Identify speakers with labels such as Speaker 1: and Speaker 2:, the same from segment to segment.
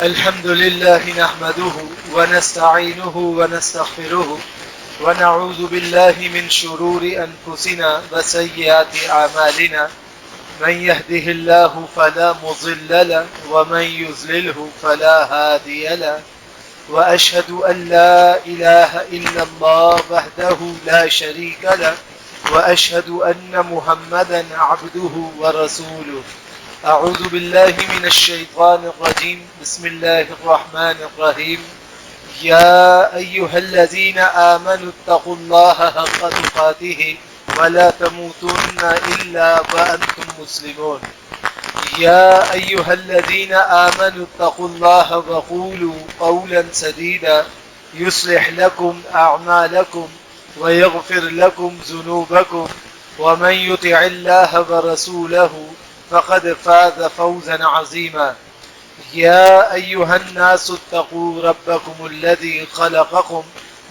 Speaker 1: الحمد لله نحمده ونستعينه ونستغفره ونعوذ بالله من شرور أنفسنا وسيئات أعمالنا من يهده الله فلا مضل له ومن يضلله فلا هادي له وأشهد أن لا إله إلا الله وحده لا شريك له وأشهد أن محمدا عبده ورسوله. أعوذ بالله من الشيطان الرجيم. بسم الله الرحمن الرحيم. يا أيها الذين آمنوا اتقوا الله حق تقاته ولا تموتن إلا وأنتم مسلمون. يا أيها الذين آمنوا اتقوا الله وقولوا قولا سديدا يصلح لكم أعمالكم ويغفر لكم ذنوبكم ومن يطع الله ورسوله فقد فاز فوزا عظيما. يا أيها الناس اتقوا ربكم الذي خلقكم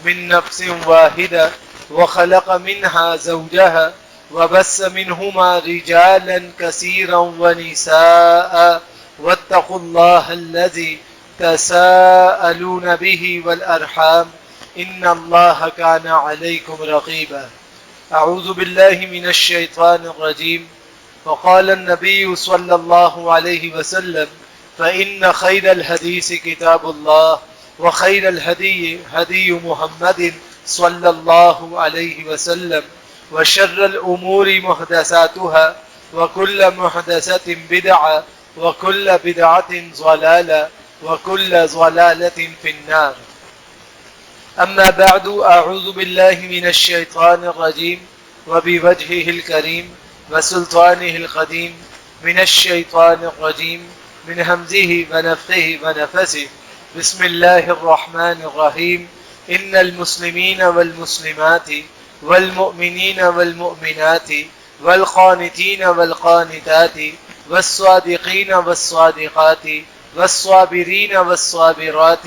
Speaker 1: من نفس واحدة وخلق منها زوجها وبث منهما رجالا كثيرا ونساء واتقوا الله الذي تساءلون به والأرحام إن الله كان عليكم رقيبا. أعوذ بالله من الشيطان الرجيم. وقال النبي صلى الله عليه وسلم فإن خير الحديث كتاب الله وخير الهدي هدي محمد صلى الله عليه وسلم وشر الأمور محدثاتها وكل محدثة بدعة وكل بدعة ضلالة وكل ضلالة في النار. أما بعد أعوذ بالله من الشيطان الرجيم وبوجهه الكريم وسلطانه القديم من الشيطان الرجيم من همزه ونفخه ونفسه. بسم الله الرحمن الرحيم. إن المسلمين والمسلمات والمؤمنين والمؤمنات والقانتين والقانتات والصادقين والصادقات والصابرين والصابرات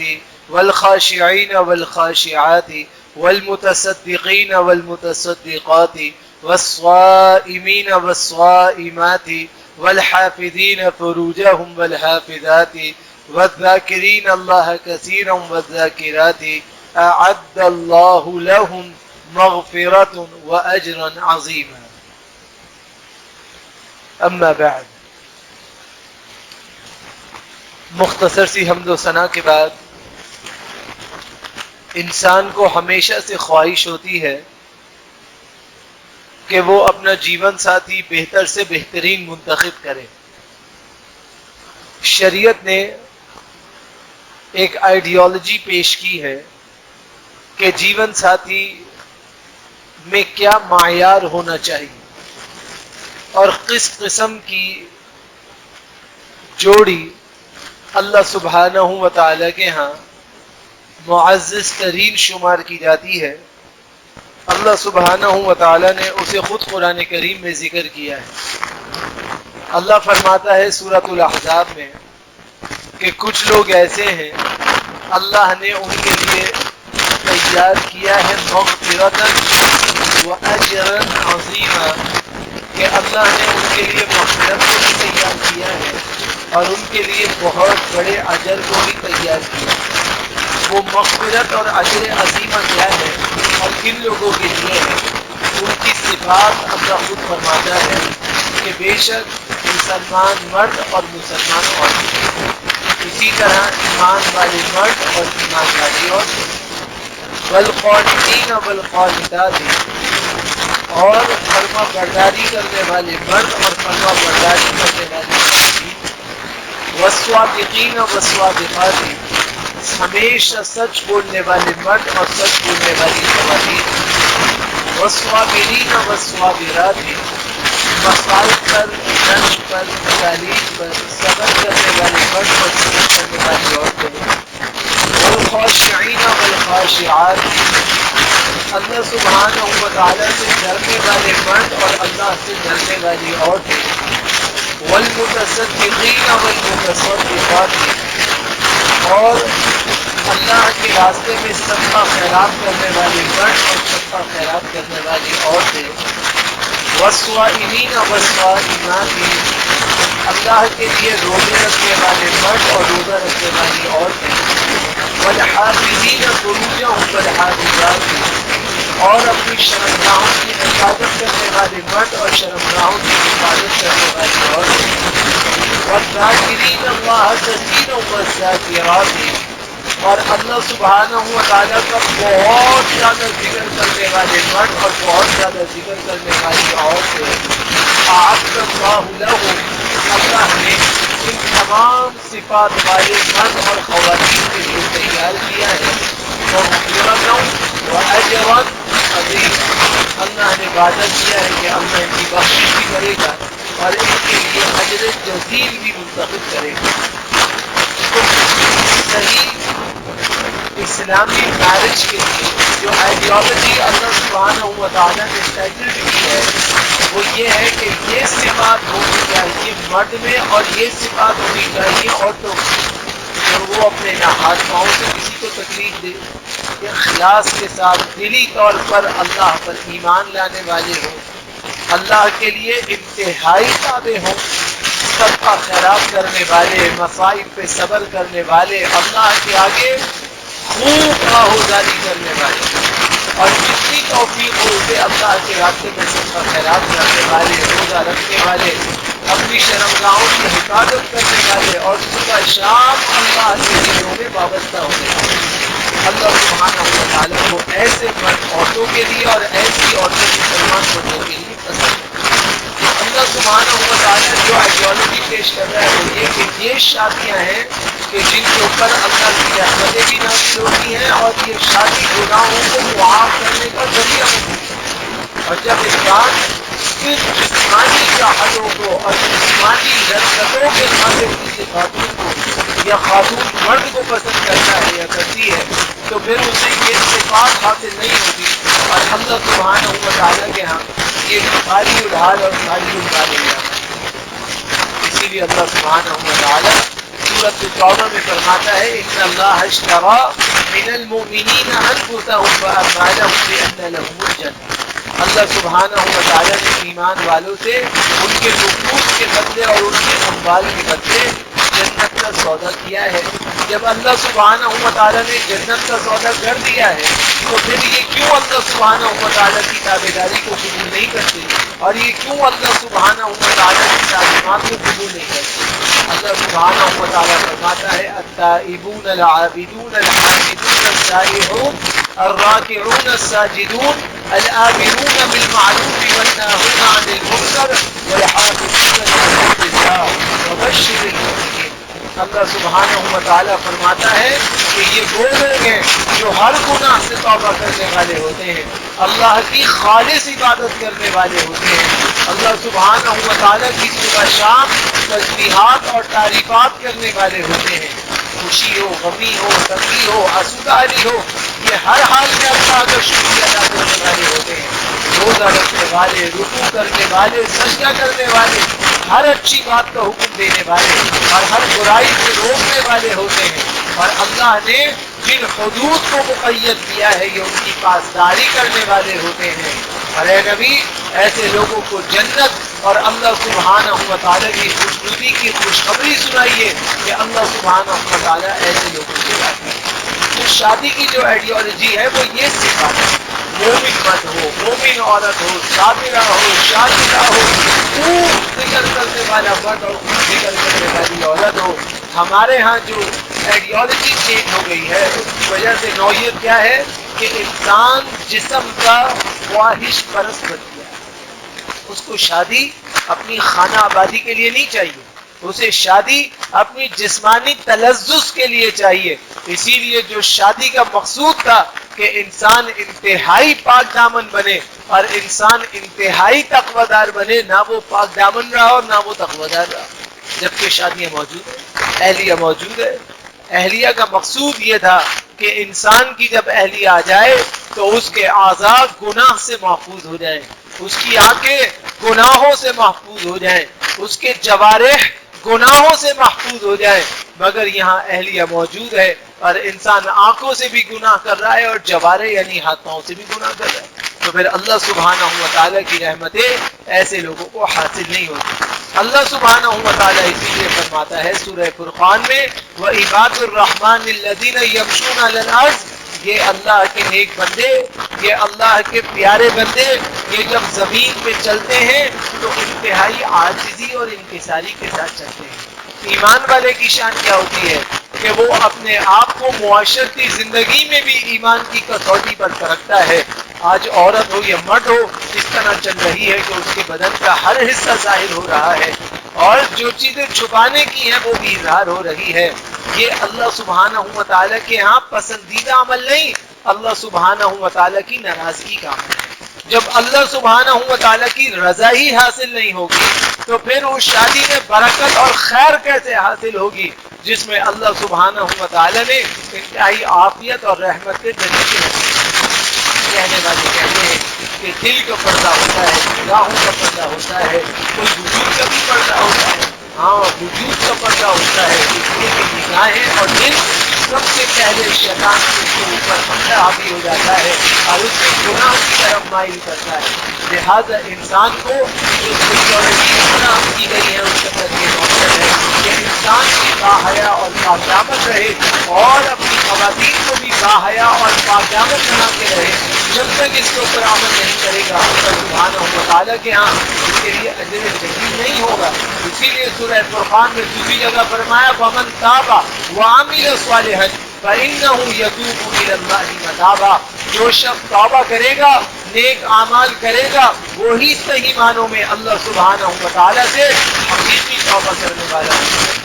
Speaker 1: والخاشعين والخاشعات والمتصدقين والمتصدقات والصائمين والصائمات والحافظين فروجهم والحافظات والذاكرين الله كثيرا والذاكرات أعد الله لهم مغفرة وأجرا عظيما. أما بعد. مختصر سی حمد و ثنا کے بعد انسان کو ہمیشہ سے خواہش ہوتی ہے کہ وہ اپنا جیون ساتھی بہتر سے بہترین منتخب کرے. شریعت نے ایک آئیڈیالوجی پیش کی ہے کہ جیون ساتھی میں کیا معیار ہونا چاہیے اور کس قسم کی جوڑی اللہ سبحانہ و تعالی کے ہاں معزز ترین شمار کی جاتی ہے. اللہ سبحانہ و تعالی نے اسے خود قرآن کریم میں ذکر کیا ہے. اللہ فرماتا ہے سورۃ الاحزاب میں کہ کچھ لوگ ایسے ہیں اللہ نے ان کے لیے تیار کیا ہے مغفرۃ و اجرا عظیما، کہ اللہ نے ان کے لیے مغفرت کو بھی تیار کیا ہے اور ان کے لیے بہت بڑے اجر کو بھی تیار کیا ہے. وہ مغفرت اور اجر عظیمہ کیا ہے اور کن لوگوں کے لیے ہے؟ ان کی صفات اللہ خود فرماتا ہے کہ بے شک مسلمان مرد اور مسلمان عورتیں، اسی طرح ایمان والے مرد اور ایمان والی عورتیں، والقانتین والقانتات، اور فرما برداری کرنے والے مرد اور فرما برداری کرنے والی عورتیں، والصادقین والصادقات، ہمیشہ سچ بولنے والے مرد اور سچ بولنے والی خواتین، والصابرین والصابرات، مسائل پر، رنج پر، تکالیف پر صبر کرنے والے مرد اور صبر کرنے والی عورتیں، والخاشعین والخاشعات، اللہ سبحانہ و تعالیٰ سے ڈرنے والے مرد اور اللہ سے ڈرنے والی عورتیں، والمتصدقین والمتصدقات، اور اللہ کے راستے میں صدقہ خیرات کرنے والی مرد اور صدقہ خیرات کرنے والی عورتیں، والصائمین والصائمات، اللہ کے لیے روزے رکھنے والے مرد اور روزہ رکھنے والی عورتیں، والحافظین فروجہم والحافظات، اور اپنی شرمگاہوں کی حفاظت کرنے والے مرد اور شرمگاہوں کی حفاظت کرنے والی عورتیں، والذاکرین اللہ کثیرا والذاکرات، اور اللہ سبحانہ و تعالیٰ کا بہت زیادہ ذکر کرنے والے مرد اور بہت زیادہ ذکر کرنے والی عورتیں، اعد اللہ لہم، اللہ نے ان تمام صفات والے مرد اور خواتین کے لیے تیار کیا ہے، مغفرۃ و اجرا عظیما، اللہ نے وعدہ کیا ہے کہ اللہ ان کی بخشش بھی کرے گا اور ان کے لیے اجر جزیل بھی منتخب کرے گا۔ صحیح اسلامی میرج کے لیے جو آئیڈیالوجی اللہ سبحانہ و تعالیٰ نے سیٹلڈ کی ہے وہ یہ ہے کہ یہ صفات ہونی چاہیے مرد میں اور یہ صفات ہونی چاہیے عورتوں میں، اور وہ اپنے نہ ہاتھ پاؤں سے کسی کو تکلیف دے، اخلاص کے ساتھ دلی طور پر اللہ پر ایمان لانے والے ہوں، اللہ کے لیے انتہائی تابع ہوں، صدقہ خیرات کرنے والے، مصائب پہ صبر کرنے والے، اللہ کے آگے خوب راہداری کرنے والے، اور جتنی توفیق ہو اسے اللہ کے راستے میں صدقہ خیرات کرنے والے، روزہ رکھنے والے، اپنی شرمگاہوں کی حفاظت کرنے والے، اور صبح شام اللہ کے دنوں میں وابستہ ہونے والے۔ اللہ سبحانہ و تعالیٰ کو ایسے مرد عورتوں کے لیے اور ایسی عورتیں مسلمان مردوں کے لیے پسند ہے۔ اللہ سبحانہ و تعالیٰ جو آئیڈیالوجی پیش کر رہا ہے وہ یہ کہ یہ شادیاں ہیں کہ جن کے اوپر اللہ کی رحمتیں بھی نازل ہوتی ہیں، اور یہ شادی گناہوں کو معاف کرنے کا ذریعہ ہوتی ہے۔ اور جب انسان صرف جسمانی چاہتوں کو اور جسمانی لذتوں کے خاطر کسی خاتون کو یا خاتون مرد کو پسند کرتا ہے یا کرتی ہے تو پھر اسے یہ صفات حاصل نہیں ہوتی، اور اللہ سبحانہ و تعالیٰ کے ہاں یہ ساری الحال اور ساری الحال ہے۔ اسی لیے اللہ سبحانہ و تعالیٰ سورۃ توبہ میں فرماتا ہے ان اللہ اشتری من المؤمنین انفسهم واموالهم بان لهم الجنہ، اللہ سبحانہ و تعالیٰ نے ایمان والوں سے ان کے نفوس کے بدلے اور ان کے اموال کے بدلے جنت کا سودا کیا ہے۔ جب اللہ سبحانہ و تعالیٰ نے جنت کا سودا کر دیا ہے تو پھر یہ کیوں اللہ سبحانہ و تعالیٰ کی تابعداری کو قبول نہیں کرتے، اور یہ کیوں اللہ سبحانہ و تعالیٰ کی تعلیمات کو قبول نہیں کرتے؟ اللہ سبحانہ و تعالیٰ فرماتا ہے التائبون العابدون الحامدون السائحون الراکعون الساجدون الآمرون بالمعروف والناهون عن المنکر والحافظون لحدود اللہ وبشر المؤمنین۔ اللہ سبحانہ و تعالیٰ فرماتا ہے کہ یہ وہ لوگ ہیں جو ہر گناہ سے توبہ کرنے والے ہوتے ہیں، اللہ کی خالص عبادت کرنے والے ہوتے ہیں، اللہ سبحانہ و تعالیٰ کی صبح شام تسبیحات اور تعریفات کرنے والے ہوتے ہیں، خوشی ہو، غمی ہو، تنگی ہو، آسوداری ہو، یہ ہر حال میں اللہ کا شکریہ ادا کرنے والے ہوتے ہیں، روزہ رکھنے والے، رکوع کرنے والے، سجدہ کرنے والے، ہر اچھی بات کا حکم دینے والے اور ہر برائی سے روکنے والے ہوتے ہیں، اور اللہ نے جن حدود کو مقید کیا ہے یہ ان کی پاسداری کرنے والے ہوتے ہیں۔ اور اے نبی ایسے لوگوں کو جنت اور اللہ سبحانہ و تعالیٰ کی خوشنودی کی خوشخبری سنائیے کہ اللہ سبحانہ و تعالیٰ ایسے لوگوں سے راضی ہے۔ تو شادی کی جو آئیڈیالوجی ہے وہ یہ سکھاتا ہے مومن مرد ہو، مومن عورت ہو، صابرہ ہو، شاکرہ ہو، خوب ذکر کرنے والا مرد اور خوب ذکر کرنے والی عورت ہو۔ ہمارے ہاں جو آئیڈیالوجی چینج ہو گئی ہے اس کی وجہ سے نوعیت کیا ہے کہ انسان جسم کا خواہش پرست بن گیا ہے، اس کو شادی اپنی خانہ آبادی کے لیے نہیں چاہیے، اسے شادی اپنی جسمانی تلذذ کے لیے چاہیے۔ اسی لیے جو شادی کا مقصود تھا کہ انسان انتہائی پاک دامن بنے اور انسان انتہائی تقوی دار بنے، نہ وہ پاک دامن رہا اور نہ وہ تقوی دار رہا، جبکہ شادیاں موجود ہیں، اہلیہ موجود ہے۔ اہلیہ کا مقصود یہ تھا کہ انسان کی جب اہلیہ آ جائے تو اس کے اعضاء گناہ سے محفوظ ہو جائیں، اس کی آنکھیں گناہوں سے محفوظ ہو جائیں، اس کے جوارح گناہوں سے محفوظ ہو جائیں، مگر یہاں اہلیہ موجود ہے اور انسان آنکھوں سے بھی گناہ کر رہا ہے اور جوارح یعنی ہاتھ پاؤں سے بھی گناہ کر رہا ہے، تو پھر اللہ سبحانہ و تعالیٰ کی رحمتیں ایسے لوگوں کو حاصل نہیں ہوتی۔ اللہ سبحانہ و تعالیٰ اسی لیے فرماتا ہے سورہ فرقان میں وَعِبَادُ الرَّحْمَنِ الَّذِينَ يَمْشُونَ عَلَى الْأَرْضِ، یہ اللہ کے نیک بندے، یہ اللہ کے پیارے بندے، یہ جب زمین پہ چلتے ہیں تو انتہائی عاجزی اور انکساری کے ساتھ چلتے ہیں۔ ایمان والے کی شان کیا ہوتی ہے کہ وہ اپنے آپ کو معاشرتی زندگی میں بھی ایمان کی کسوٹی پر پرکھتا ہے۔ آج عورت ہو یا مرد ہو اس طرح چل رہی ہے کہ اس کے بدن کا ہر حصہ ظاہر ہو رہا ہے اور جو چیزیں چھپانے کی ہیں وہ بھی اظہار ہو رہی ہے۔ یہ اللہ سبحانہ و تعالیٰ کے ہاں پسندیدہ عمل نہیں، اللہ سبحانہ و تعالیٰ کی ناراضگی کا عمل ہے۔ جب اللہ سبحانہ و تعالیٰ کی رضا ہی حاصل نہیں ہوگی تو پھر اس شادی میں برکت اور خیر کیسے حاصل ہوگی جس میں اللہ سبحانہ و تعالیٰ نے انتہائی عافیت اور رحمت کے ذریعے کہنے والے کہتے ہیں کہ دل کا پردہ ہوتا ہے، نگاہوں کا پردہ ہوتا ہے، کوئی وجود کا بھی پردہ ہوتا ہے، ہاں وجود کا پردہ ہوتا ہے، اس لیے کہ نگاہیں اور دل سب سے پہلے شیطان کے اوپر پردہ حاوی ہو جاتا ہے اور اس کے گناہ کی طرف مائل کرتا ہے۔ لہذا انسان کو جو سیکورٹی فراہم کی گئی ہے اس کے اندر یہ مقصد ہے کہ انسان کی باحیا اور باقیامت رہے اور اپنی خواتین کو بھی باحیا اور باقیامت بنا کے رہے۔ جب تک اس کے اوپر عمل نہیں کرے گا اللہ سبحانہ و تعالیٰ کے ہاں اس کے لیے اجر جزیل نہیں ہوگا۔ اسی لیے سورہ فرقان میں دوسری جگہ فرمایا وَمَن تَابَ وَعَمِلَ صَالِحًا فَإِنَّهُ يَتُوبُ إِلَى اللَّهِ مَتَابًا، جو شخص توبہ کرے گا، نیک اعمال کرے گا، وہی صحیح معنوں میں اللہ سبحانہ و تعالیٰ سے حقیقی توبہ کرنے والا ہے۔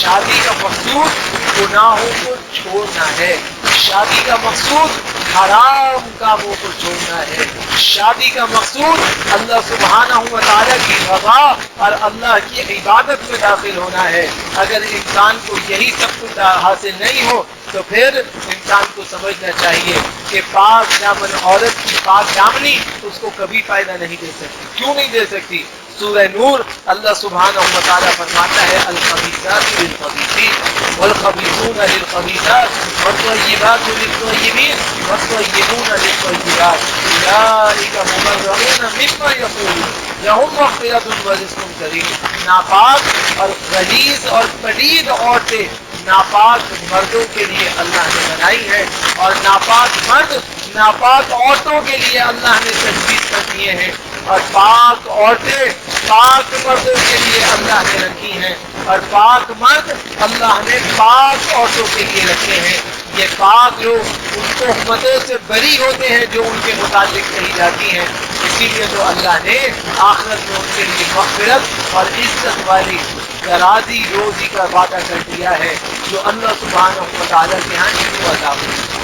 Speaker 1: شادی کا مقصود گناہوں کو چھوڑنا ہے، شادی کا مقصود حرام کاموں کو چھوڑنا ہے، شادی کا مقصود اللہ سبحانہ و تعالیٰ کی رضا اور اللہ کی عبادت میں داخل ہونا ہے۔ اگر انسان کو یہی سب کچھ حاصل نہیں ہو تو پھر انسان کو سمجھنا چاہیے کہ پاک دامن عورت کی پاک دامنی اس کو کبھی فائدہ نہیں دے سکتی۔ کیوں نہیں دے سکتی؟ سورہ نور اللہ سبحانہ و تعالیٰ فرماتا ہے الخبیثات للخبیثین والخبیثون للخبیثات والطیبات للطیبین والطیبون للطیبات اولئک مبرؤون مما یقولون لهم مغفرۃ ورزق کریم۔ ناپاک اور غلیظ اور پلید عورتیں ناپاک مردوں کے لیے اللہ نے بنائی ہے اور ناپاک مرد ناپاک عورتوں کے لیے اللہ نے تجویز کر دیے ہیں، اور پاک عورتیں پاک مردوں کے لیے اللہ نے رکھی ہیں اور پاک مرد اللہ نے پاک عورتوں کے لیے رکھے ہیں۔ یہ پاک لوگ ان تہمتوں سے بری ہوتے ہیں جو ان کے متعلق کہی جاتی ہیں، اسی لیے تو اللہ نے آخرت میں ان کے لیے مغفرت اور عزت والی درازی روزی کا وعدہ کر دیا ہے جو اللہ سبحانہ و تعالیٰ کے ہاں نہیں عطا ہوئی۔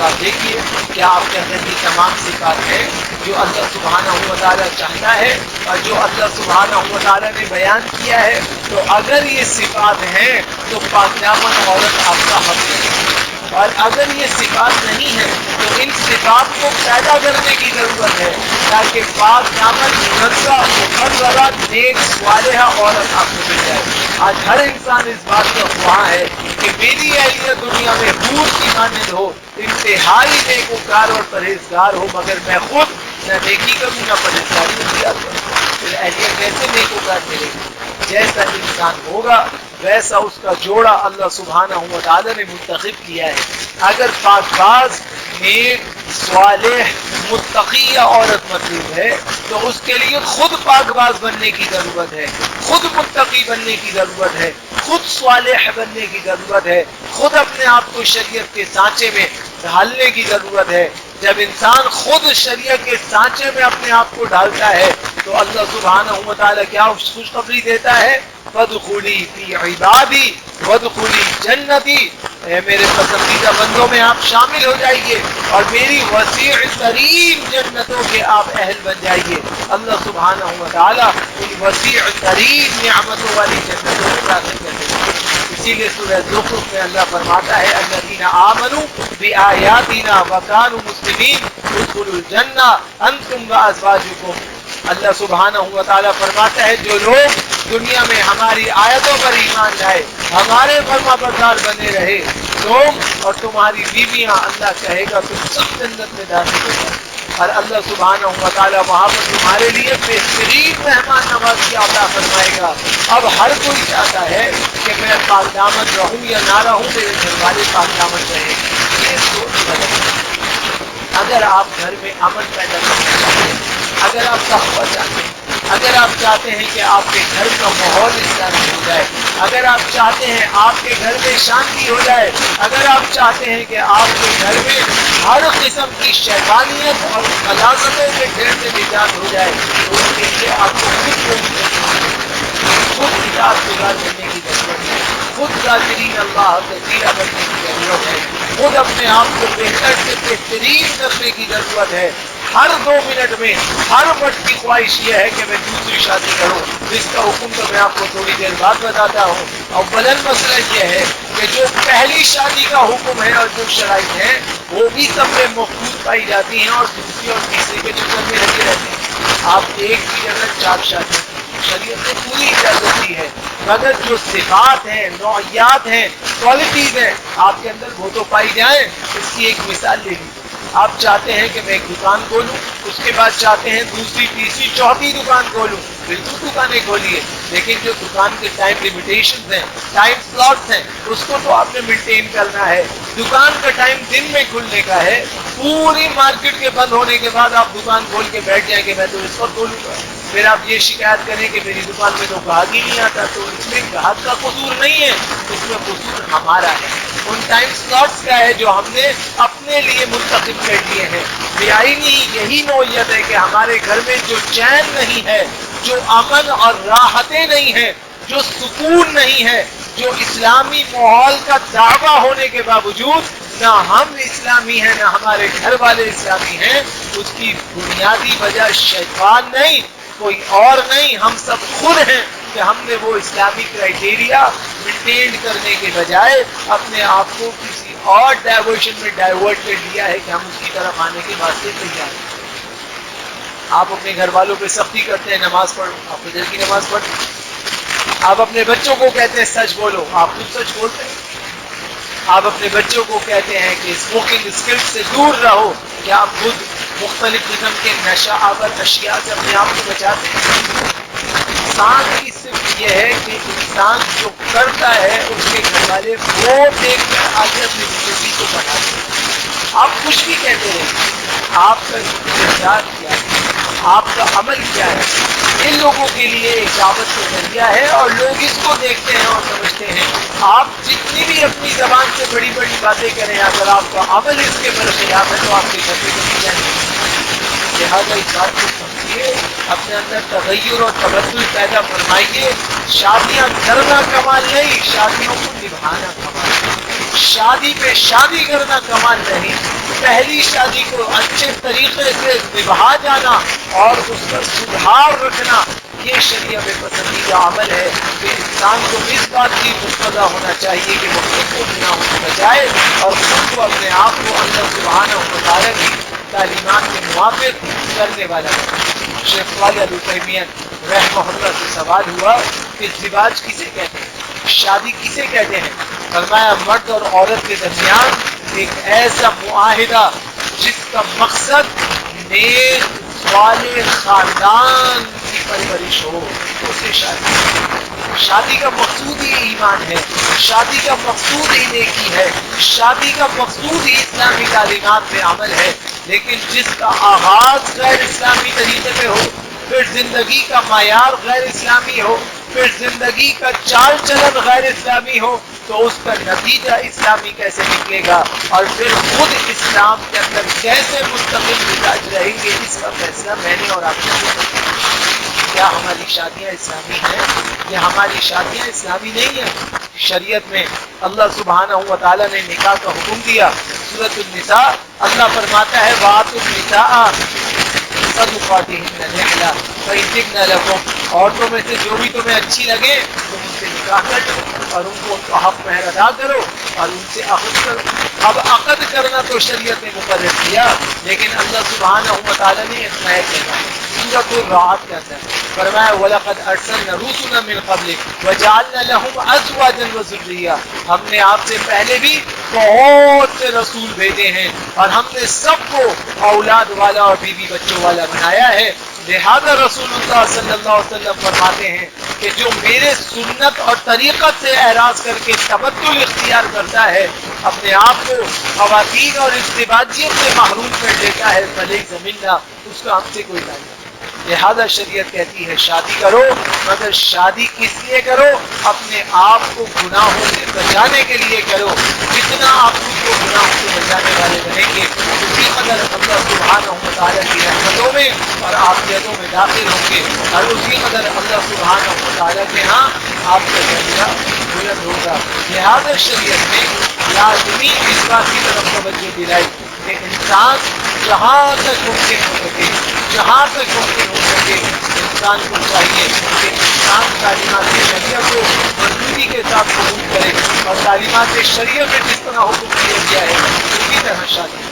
Speaker 1: آپ دیکھیے کیا آپ کے اندر یہ تمام صفات ہیں جو اللہ سبحانہ و تعالیٰ چاہتا ہے اور جو اللہ سبحانہ و تعالیٰ نے بیان کیا ہے، تو اگر یہ صفات ہیں تو پاک دامن عورت آپ کا حق ہے، اور اگر یہ صفات نہیں ہے تو ان صفات کو پیدا کرنے کی ضرورت ہے تاکہ پاک دامن منزہ مقررہ نیک صالحہ عورت آپ کو مل جائے۔ آج ہر انسان اس بات کا خواہاں ہے کہ میری اہلیہ دنیا میں حور کی مانند ہو، انتہائی نیکوکار اور پرہیزگار ہو، مگر میں خود نہ نیکی کروں نہ پرہیزگاری اختیار کروں۔ پھر اہلیہ کیسے نیکوکار ملے گی؟ جیسا انسان ہوگا ویسا اس کا جوڑا اللہ سبحانہ و تعالیٰ نے منتخب کیا ہے۔ اگر پاک باز نیک صالح متقیہ عورت مطلوب ہے تو اس کے لیے خود پاک باز بننے کی ضرورت ہے، خود متقی بننے کی ضرورت ہے، خود صالح بننے کی ضرورت ہے، خود اپنے آپ کو شریعت کے سانچے میں ڈھالنے کی ضرورت ہے۔ جب انسان خود شریعت کے سانچے میں اپنے آپ کو ڈالتا ہے تو اللہ سبحانہ و تعالیٰ کیا خوشخبری دیتا ہے؟ وَادْخُلِي فِي عِبَادِي وَادْخُلِي جَنَّتِي، اے میرے پسندیدہ بندوں میں آپ شامل ہو جائیے اور میری وسیع ترین جنتوں کے آپ اہل بن جائیے۔ اللہ سبحانہ و تعالیٰ ان وسیع ترین نعمتوں والی جنتوں میں داخل کر دیں گے۔ اسی لیے سورہ زخرف میں اللہ فرماتا ہے الذین آمنوا بآیاتنا وکانوا مسلمین ادخلوا الجنہ انتم وازواجکم۔ اللہ سبحانہ و تعالیٰ فرماتا ہے جو لوگ دنیا میں ہماری آیتوں پر ایمان لائے، ہمارے فرما بردار بنے رہے، تم اور تمہاری بیویاں، اللہ کہے گا تم سب جنت میں داخل ہو جائے۔ اور اللہ سبحانہ و تعالیٰ وہاں پر تمہارے لیے بہترین مہمان نوازی عطا فرمائے گا۔ اب ہر کوئی چاہتا ہے کہ میں پاک دامن رہوں یا نہ رہوں، میرے گھر والے پاک دامن رہیں، یہ سوچ غلط ہے۔ اگر آپ گھر میں امن پیدا کرنا چاہتے ہیں، اگر آپ تقویٰ چاہتے ہیں، اگر آپ چاہتے ہیں کہ آپ کے گھر کا ماحول اسلامی ہو جائے، اگر آپ چاہتے ہیں آپ کے گھر میں شانتی ہو جائے، اگر آپ چاہتے ہیں کہ آپ کے گھر میں ہر قسم کی شیطانیت اور غلاظتوں کے گھر سے نجات ہو جائے، تو اس کے لیے آپ کو خود اطاعت گزار کرنے کی ضرورت ہے، خود ذاکرین اللہ کثیرہ بننے کی ضرورت ہے، خود اپنے آپ کو بہتر سے بہترین کرنے کی ضرورت ہے۔ ہر 2 منٹ میں ہر مرد کی خواہش یہ ہے کہ میں دوسری شادی کروں، جس کا حکم تو میں آپ کو تھوڑی دیر بعد بتاتا ہوں۔ اور بلند مسئلہ یہ ہے کہ جو پہلی شادی کا حکم ہے اور جو شرائط ہیں وہ بھی سب میں محفوظ پائی جاتی ہیں، اور دوسری اور تیسری کے چکر میں لگے رہتے ہیں۔ آپ ایک کی جگہ 4 شادی، شریعت نے پوری اجازت دی ہے، مگر جو صفات ہیں، نوعیات ہیں، کوالٹیز ہیں آپ کے اندر وہ تو پائی جائیں۔ اس کی ایک مثال لے لیجیے، آپ چاہتے ہیں کہ میں ایک دکان کھولوں، اس کے بعد چاہتے ہیں دوسری تیسری چوتھی دکان کھولوں، بالکل دکانیں کھولیے، لیکن جو دکان کے ٹائم لمیٹیشنز ہیں، ٹائم سلاٹس ہیں، اس کو تو آپ نے مینٹین کرنا ہے۔ دکان کا ٹائم دن میں کھلنے کا ہے، پوری مارکیٹ کے بند ہونے کے بعد آپ دکان کھول کے بیٹھ جائیں کہ میں تو اس وقت کھولوں گا، پھر آپ یہ شکایت کریں کہ میری دکان میں تو گاہک ہی نہیں آتا، تو اس میں گاہک کا قصور نہیں ہے، اس میں قصور ہمارا ہے، ان ٹائم سلاٹس کا ہے جو ہم نے اپنے لیے منتخب کر دیے ہیں۔ بیائی یہی نوعیت ہے کہ ہمارے گھر میں جو چین نہیں ہے، جو امن اور راحتیں نہیں ہیں، جو سکون نہیں ہے، جو اسلامی ماحول کا دعویٰ ہونے کے باوجود نہ ہم اسلامی ہیں نہ ہمارے گھر والے اسلامی ہیں، اس کی بنیادی وجہ شیطان نہیں، کوئی اور نہیں، ہم سب خود ہیں کہ ہم نے وہ اسلامی کرائیٹیریا مینٹین کرنے کے بجائے اپنے آپ کو کسی اور ڈائیورشن میں ڈائیورٹ کر دیا ہے کہ ہم اس کی طرف آنے کے واسطے تیار ہیں۔ آپ اپنے گھر والوں پہ سختی کرتے ہیں نماز پڑھو، آپ فجر کی نماز پڑھتے ہیں۔ آپ اپنے بچوں کو کہتے ہیں سچ بولو، آپ خود سچ بولتے ہیں۔ آپ اپنے بچوں کو کہتے ہیں کہ اسموکنگ اسکلز سے دور رہو، کیا آپ خود مختلف قسم کے نشہ آور اشیاء سے اپنے آپ کو بچاتے ہیں؟ انسان کی صرف یہ ہے کہ انسان جو کرتا ہے اس کے گھر والے وہ دیکھ کر آگے اپنی زندگی کو بڑھاتے ہیں۔ آپ کچھ بھی کہتے رہے، آپ کا کردار کیا ہے، آپ کا عمل کیا ہے، ان لوگوں کے لیے ایک دعوت کا ذریعہ ہے، اور لوگ اس کو دیکھتے ہیں اور سمجھتے ہیں۔ آپ جتنی بھی اپنی زبان سے بڑی بڑی باتیں کریں، اگر آپ کا عمل اس کے برخلاف ہے تو آپ کے گھر میں کبھی جائیں گے۔ لہٰذا اس بات کو سمجھیے، اپنے اندر تغیر اور تبدل پیدا فرمائیے۔ شادیاں کرنا کمال نہیں، شادیوں کو نبھانا کمال ہے۔ شادی پہ شادی کرنا کمال نہیں، پہلی شادی کو اچھے طریقے سے نبھا جانا اور اس پر سدھار رکھنا، یہ شریعت میں پسندیدہ عمل ہے کہ انسان کو اس بات کی مقتضا ہونا چاہیے کہ وہ خود کو گناہوں سے بچائے اور خود کو اپنے آپ کو اللہ سبحانہ و تعالیٰ کی تعلیمات کے موافق کرنے والا ہے۔ شیخ صالح العثیمین رحمہ اللہ سے سوال ہوا کہ زواج کسے کہتے ہیں، شادی کسے کہتے ہیں؟ فرمایا مرد اور عورت کے درمیان ایک ایسا معاہدہ جس کا مقصد نیک صالح خاندان کی پرورش ہو، اسے شادی ہے۔ شادی کا مقصود ہی ایمان ہے، شادی کا مقصود ہی نیکی ہے، شادی کا مقصود ہی اسلامی تعلیمات میں عمل ہے، لیکن جس کا آغاز غیر اسلامی طریقے میں ہو، پھر زندگی کا معیار غیر اسلامی ہو، پھر زندگی کا چال چلن غیر اسلامی ہو، تو اس کا نتیجہ اسلامی کیسے نکلے گا، اور پھر خود اسلام کے اندر کیسے مستقل مزاج رہیں گے، اس کا فیصلہ میں نے اور آپ نے کیا۔ کیا ہماری شادیاں اسلامی ہیں یا ہماری شادیاں اسلامی نہیں ہیں؟ شریعت میں اللہ سبحانہ و تعالیٰ نے نکاح کا حکم دیا، سورۃ النساء اللہ فرماتا ہے وَآتُوا النِّسَاءَ صَدُقَاتِهِنَّ نِحْلَةً فَإِنْ طِبْنَ لَكُمْ، عورتوں میں سے جو بھی تمہیں اچھی لگے تم ان سے نکاح کر لو اور ان کو حق مہر ادا کرو اور ان سے عقد کرو۔ اب عقد کرنا تو شریعت نے مقرر کیا، لیکن اللہ سبحانہ و تعالیٰ نے اتنا کہا سورۃ الرعد کے اندر فرمایا وَلَقَدْ أَرْسَلْنَا رُسُلًا مِّن قَبْلِكَ وَجَعَلْنَا لَهُمْ أَزْوَاجًا وَذُرِّيَّةً، ہم نے آپ سے پہلے بھی بہت سے رسول بھیجے ہیں اور ہم نے سب کو اولاد والا اور بیوی بچوں والا بنایا ہے. لہذا رسول اللہ صلی اللہ علیہ وسلم فرماتے ہیں کہ جو میرے سنت اور طریقت سے اعراض کر کے تبدل اختیار کرتا ہے، اپنے آپ کو خواتین اور ازدواجیت سے محروم کر دیتا ہے، فلیس منا، اس کا ہم سے کوئی تعلق نہیں. لہذا شریعت کہتی ہے شادی کرو، مگر شادی کس لیے کرو؟ اپنے آپ کو گناہوں سے بچانے کے لیے کرو. جتنا آپ خود کو گناہوں سے بچانے والے بنیں گے، اسی قدر اللہ سبحانہ و تعالیٰ کی رحمتوں میں اور عافیتوں میں داخل ہوں گے، اور اسی قدر اللہ سبحانہ و تعالیٰ کے ہاں آپ کا درجہ بلند ہوگا. لہذا شریعت نے لازمی اس بات کی طرف توجہ دلائی کہ انسان جہاں تک ممکن ہو سکے، جہاں تک ممکن ہو سکے، انسان کو چاہیے کہ انسان تعلیمات شریعت کو مضبوطی کے ساتھ قبول کرے اور تعلیمات شریعت میں جس طرح حکم دیا گیا ہے اسی طرح شادی.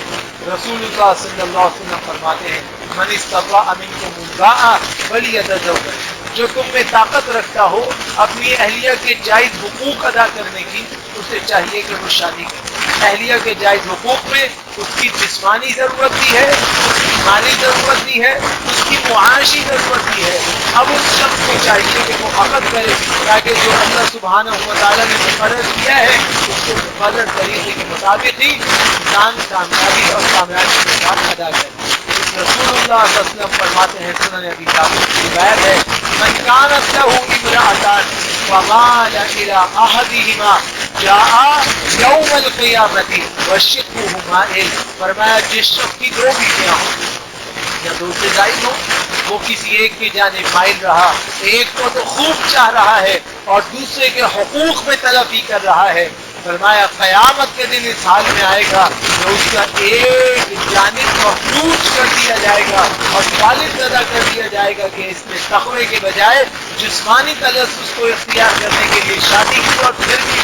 Speaker 1: رسول اللہ صلی اللہ علیہ وسلم فرماتے ہیں من استطاع منکم الباء فلیتزوج، جو تم میں طاقت رکھتا ہو اپنی اہلیہ کے جائز حقوق ادا کرنے کی، اسے چاہیے کہ وہ شادی کرے. اہلیہ کے جائز حقوق میں اس کی جسمانی ضرورت بھی ہے، اس کی مالی ضرورت بھی ہے، اس کی معاشی ضرورت بھی ہے. اب اس شخص کو چاہیے کہ وہ عقد کرے تاکہ جو اللہ سبحانہ و تعالیٰ نے مقرر کیا ہے اس کو مقرر طریقے کے مطابق ہی انسان کامیابی اور کامیابی کے ساتھ ادا کرے. رسول اللہ صلی اللہ علیہ وسلم فرماتے ہیں، سنن ابی داؤد کی روایت ہے، من كانت له امرأتان ومال إلى أحدهما جاء يوم القيامة وشقه مائل. فرمایا جس شخص کی دو بیویاں ہوں یا دو سے زائد ہوں، وہ کسی ایک کی جانب مائل رہا، ایک کو تو خوب چاہ رہا ہے اور دوسرے کے حقوق میں تلفی کر رہا ہے، فرمایا قیامت کے دن اس حال میں آئے گا کہ اس کا ایک جانب مفلوج کر دیا جائے گا اور ثابت ادا کر دیا جائے گا کہ اس نے تقوی کے بجائے جسمانی تلذذ کو اختیار کرنے کے لیے شادی کی اور پھر بھی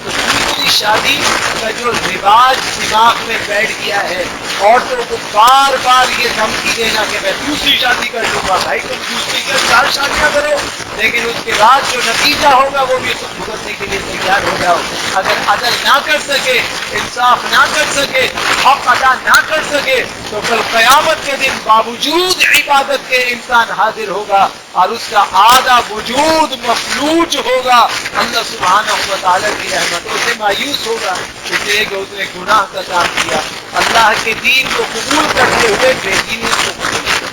Speaker 1: تو دوسری شادی کا جو رواج دماغ میں بیٹھ گیا ہے، عورتوں کو بار بار یہ دھمکی دینا کہ میں دوسری شادی کر لوں گا. بھائی تم دوسری کے 4 شادیاں کرو، لیکن اس کے بعد جو نتیجہ ہوگا وہ بھی تم بھگتنے کے لیے تیار ہو جاؤ. اگر عدل نہ کر سکے، انصاف نہ کر سکے، حق ادا نہ کر سکے، تو کل قیامت کے دن باوجود عبادت کے انسان حاضر ہوگا اور اس کا آدھا وجود مفلوج ہوگا، اللہ سبحانہ و تعالیٰ کی رحمتوں سے مایوس ہوگا، اس لیے کہ اس نے گناہ کا کام کیا. اللہ کے دین کو قبول کرتے ہوئے بے دینی کو قبول کیا.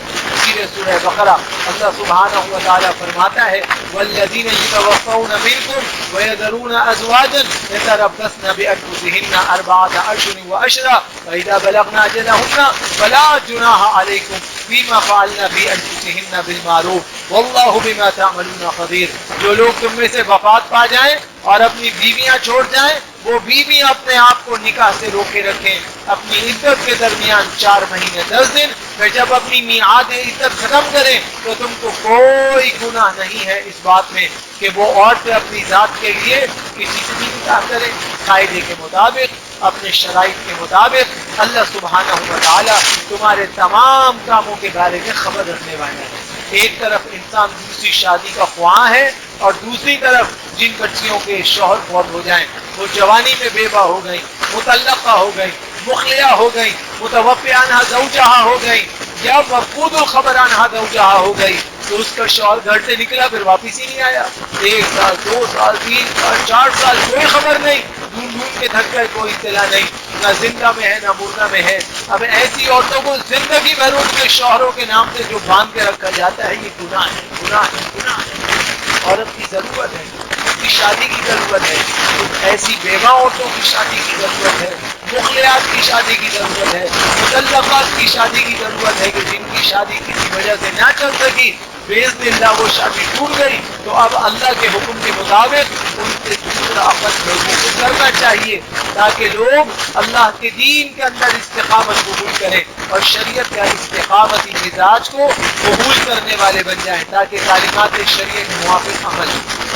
Speaker 1: سورہ بقرہ اللہ سبحانہ و تعالیٰ فرماتا ہے والذین یتوفون منکم ویذرون ازواجا یتربصن بانفسہن 4 اشہر وعشرا فاذا بلغن اجلہن فلا جناح علیکم فیما فعلن بانفسہن بالمعروف واللہ بما تعملون خبیر. جو لوگ تم میں سے وفات پا جائیں اور اپنی بیویاں چھوڑ جائیں، وہ بیویاں اپنے آپ کو نکاح سے روکے رکھیں اپنی عدت کے درمیان 4 مہینے 10 دن. پھر جب اپنی میعاد عدت ختم کریں تو تم کو کوئی گناہ نہیں ہے اس بات میں کہ وہ عورت اپنی ذات کے لیے کسی سے بھی نکاح کرے. قاعدے کے مطابق، اپنے شرائط کے مطابق اللہ سبحانہ و تعالیٰ تمہارے تمام کاموں کے بارے میں خبر رکھنے والا ہے. ایک طرف انسان دوسری شادی کا خواہاں ہے اور دوسری طرف جن بچیوں کے شوہر فوت ہو جائیں، وہ جوانی میں بیوہ ہو گئی، مطلقہ ہو گئی، مخلعہ ہو گئی، متوفی عنہا زوجہا ہو گئی یا مفقود الخبر عنہا زوجہا ہو گئی، تو اس کا شوہر گھر سے نکلا پھر واپس ہی نہیں آیا. 1 سال 2 سال 3 سال 4 سال کوئی خبر نہیں، ڈھونڈ کے تھک گئے، کوئی اطلاع نہیں، نہ زندہ میں ہے نہ مردہ میں ہے. اب ایسی عورتوں کو زندگی بھر ان کے شوہروں کے نام سے جو باندھ کے رکھا جاتا ہے، یہ گناہ ہے، گناہ ہے، گناہ ہے. عورت کی ضرورت ہے، اس کی شادی کی ضرورت ہے، ایسی بیوہ عورتوں کی شادی کی ضرورت ہے، مخلعات کی شادی کی ضرورت ہے، مطلقات کی شادی کی ضرورت ہے کہ جن کی شادی کسی وجہ سے نہ چل سکی، باذن اللہ وہ شادی ٹوٹ گئی، تو اب اللہ کے حکم کے مطابق ان سے دوسرا عقد لوگوں کو کرنا چاہیے تاکہ لوگ اللہ کے دین کے اندر استقامت قبول کریں اور شریعت کا استقامتی مزاج کو قبول کرنے والے بن جائیں تاکہ تعلیمات شریعت کے موافق عمل ہو.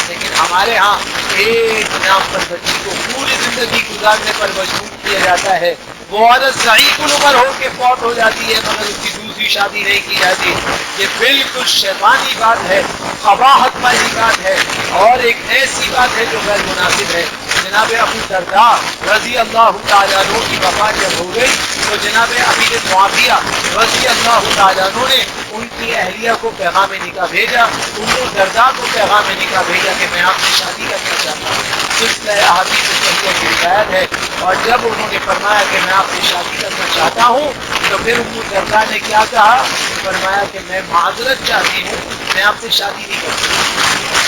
Speaker 1: لیکن ہمارے ہاں ایک نام پر بچی کو پوری زندگی گزارنے پر مجبور کیا جاتا ہے. وہ عورت ضعیف العمر ہو کے فوت ہو جاتی ہے مگر اس کی دوسری شادی نہیں کی جاتی. یہ بالکل شیطانی بات ہے، قباحت والی بات ہے اور ایک ایسی بات ہے جو غیر مناسب ہے. جناب ابو درداء رضی اللہ تعالیٰ عنہ کی وفات جب ہو گئی تو جناب امیر معاویہ رضی اللہ تعالیٰ عنہ نے ان کی اہلیہ کو پیغام نکاح بھیجا، ابو درداء کو پیغام نکاح بھیجا کہ میں آپ سے شادی کرنا چاہتا ہوں۔ سلسلہ احادیث صحیحہ کی روایت ہے، اور جب انہوں نے فرمایا کہ میں آپ سے شادی کرنا چاہتا ہوں تو پھر ابو درداء نے کیا کہا؟ فرمایا کہ میں معذرت چاہتی ہوں، میں آپ سے شادی نہیں کر سکتی۔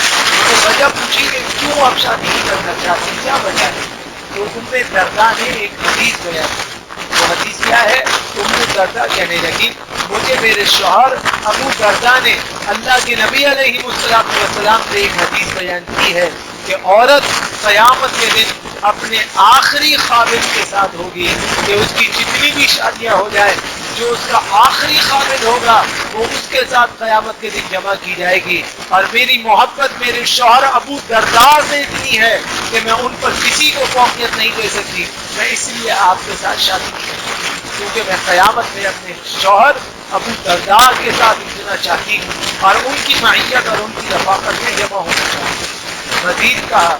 Speaker 1: تو وجہ پوچھی کہ کیوں آپ شادی نہیں کرنا چاہتے، کیا وجہ ہے؟ تو ام درداء نے ایک حدیث بیان کی۔ وہ حدیث کیا ہے؟ ام درداء کہنے لگی مجھے میرے شوہر ابو درداء نے اللہ کے نبی علیہ السلام سے ایک حدیث بیان کی ہے کہ عورت قیامت کے دن اپنے آخری خاوند کے ساتھ ہوگی، کہ اس کی جتنی بھی شادیاں ہو جائیں جو اس کا آخری خاوند ہوگا وہ اس کے ساتھ قیامت کے دن جمع کی جائے گی۔ اور میری محبت میرے شوہر ابو درداء سے اتنی ہے کہ میں ان پر کسی کو فوقیت نہیں دے سکتی، میں اس لیے آپ کے ساتھ شادی نہیں کرتی کیونکہ میں قیامت میں اپنے شوہر ابو درداء کے ساتھ ملنا چاہتی ہوں اور ان کی معیت اور ان کی رفاقت میں جمع ہونا چاہتی ہوں۔ مزید کہا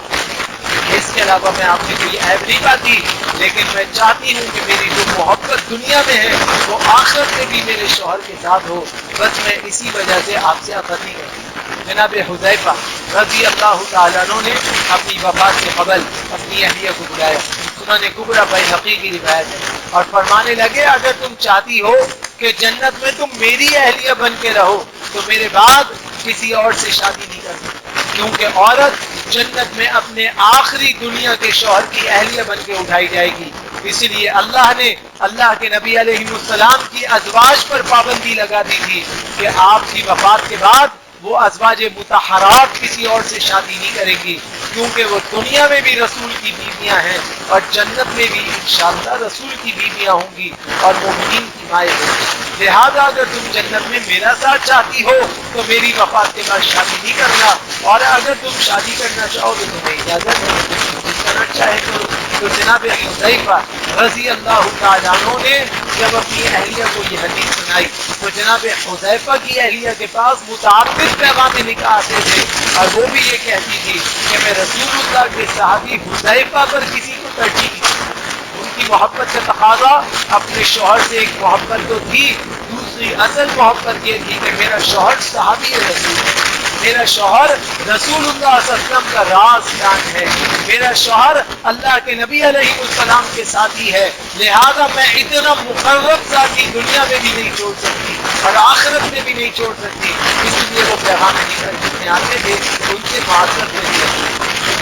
Speaker 1: اس کے علاوہ میں آپ سے کوئی عیب نہیں پاتی، لیکن میں چاہتی ہوں کہ میری جو محبت دنیا میں ہے وہ آخرت میں بھی میرے شوہر کے ساتھ ہو، بس میں اسی وجہ سے آپ سے عقد نہیں کرتی۔ جناب حذیفہ رضی اللہ تعالیٰ عنہ نے اپنی وفات سے قبل اپنی اہلیہ کو بلایا، سنن کبریٰ بیہقی کی روایت ہے، اور فرمانے لگے اگر تم چاہتی ہو کہ جنت میں تم میری اہلیہ بن کے رہو تو میرے بعد کسی اور سے شادی نہیں کرنا، کیونکہ عورت جنت میں اپنے آخری دنیا کے شوہر کی اہلیہ بن کے اٹھائی جائے گی۔ اس لیے اللہ نے اللہ کے نبی علیہ السلام کی ازواج پر پابندی لگا دی تھی کہ آپ کی وفات کے بعد وہ ازواج مطہرات کسی اور سے شادی نہیں کریں گی، کیونکہ وہ دنیا میں بھی رسول کی بیویاں ہیں اور جنت میں بھی انشاءاللہ رسول کی بیویاں ہوں گی اور مومنین کی مائیں ہوں گی۔ لہذا اگر تم جنت میں میرا ساتھ چاہتی ہو تو میری وفات کے بعد شادی نہیں کرنا، اور اگر تم شادی کرنا چاہو تو تمہیں اجازت ہے، جس طرح چاہے کرو۔ تو جناب حذیفہ رضی اللہ تعالیٰ عنہ نے جب اپنی اہلیہ کو یہ حدیث سنائی تو جناب حذیفہ کی اہلیہ کے پاس متعدد پیغام نکاح آتے تھے، اور وہ بھی یہ کہتی تھی کہ میں رسول اللہ کے صحابی حذیفہ پر کسی کو ترجیح نہیں دیتی۔ ان کی محبت کا تقاضا اپنے شوہر سے ایک محبت تو تھی، دوسری اصل محبت یہ تھی کہ میرا شوہر صحابی رسول ہے، میرا شوہر رسول اللہ صلی اللہ علیہ وسلم کا راز جان ہے، میرا شوہر اللہ کے نبی علیہ السلام کے ساتھی ہے، لہذا میں اتنا مقرب ساتھی دنیا میں بھی نہیں چھوڑ سکتی اور آخرت میں بھی نہیں چھوڑ سکتی۔ اس لیے وہ پیغام نکل جتنے آتے تھے ان سے معذرت میں دیا۔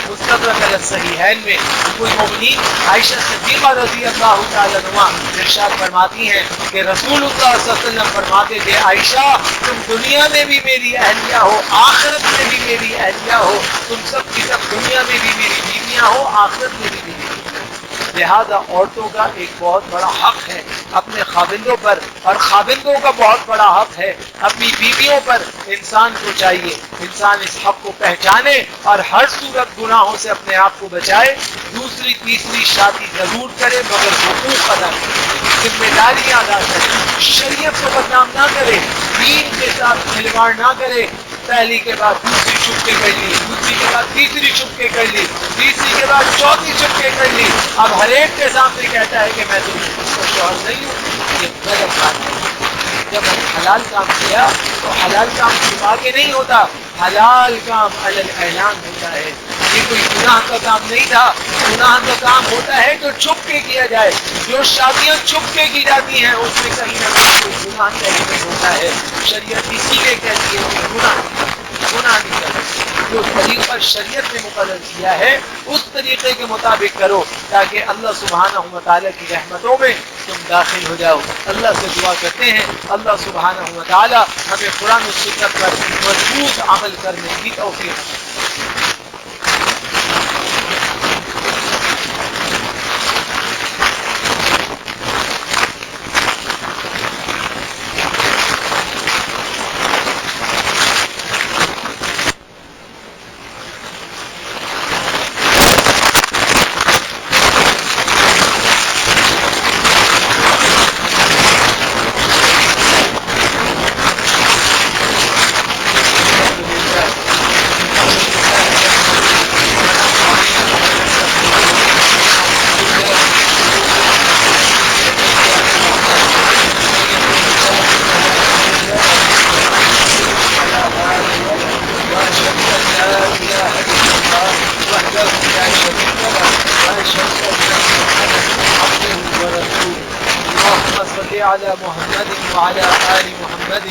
Speaker 1: مستدرک علی الصحیحین میں ام المؤمنین عائشہ صدیقہ رضی اللہ تعالیٰ عنہا ارشاد فرماتی ہیں کہ رسول اللہ صلی اللہ علیہ وسلم فرماتے تھے عائشہ تم دنیا میں بھی میری اہلیہ ہو، آخرت میں بھی میری اہلیہ ہو، تم سب کی سب دنیا میں بھی میری بیویاں ہو، آخرت میں بھی میری بیویاں ہو۔ لہذا عورتوں کا ایک بہت بڑا حق ہے اپنے خاوندوں پر، اور خاوندوں کا بہت بڑا حق ہے اپنی بیویوں پر۔ انسان کو چاہیے انسان اس حق کو پہچانے اور ہر صورت گناہوں سے اپنے آپ کو بچائے۔ دوسری تیسری شادی ضرور کرے مگر حقوق ادا کرے، ذمہ داریاں ادا کرے، شریعت کو بدنام نہ کرے، دین کے ساتھ کھلواڑ نہ کرے۔ پہلی کے بعد دوسری چھپ کے کر لی، دوسری کے بعد تیسری چھپ کے کر لی، تیسری کے بعد چوتھی چھپ کے کر لی، اب ہر ایک کے سامنے کہتا ہے کہ میں تو اس کا شوہر نہیں ہوں۔ یہ غلط بات ہے۔ جب حلال کام کیا تو حلال کام چھپا کے نہیں ہوتا، حلال کام علل اعلان ہوتا ہے۔ یہ کوئی گناہ کا کام نہیں تھا، گناہ کا کام ہوتا ہے جو چھپ کے کیا جائے۔ جو شادیاں چھپ کے کی جاتی ہیں اس میں کہیں نہ کہیں کوئی گناہ کا ایلیمنٹ ہوتا ہے۔ شریعت اسی لیے کہتی ہے کہ گناہ نہیں کرنا۔ جو طریقہ شریعت نے مقرر کیا ہے اس طریقے کے مطابق کرو تاکہ اللہ سبحانہ و تعالیٰ کی رحمتوں میں تم داخل ہو جاؤ۔ اللہ سے دعا کرتے ہیں اللہ سبحانہ و تعالیٰ ہمیں قرآن و سنت پر مضبوط عمل کرنے کی توفیق دے۔ وحده لا شريك له وأشهد أن محمدا عبده ورسوله. اللهم صل على محمد وعلى آل محمد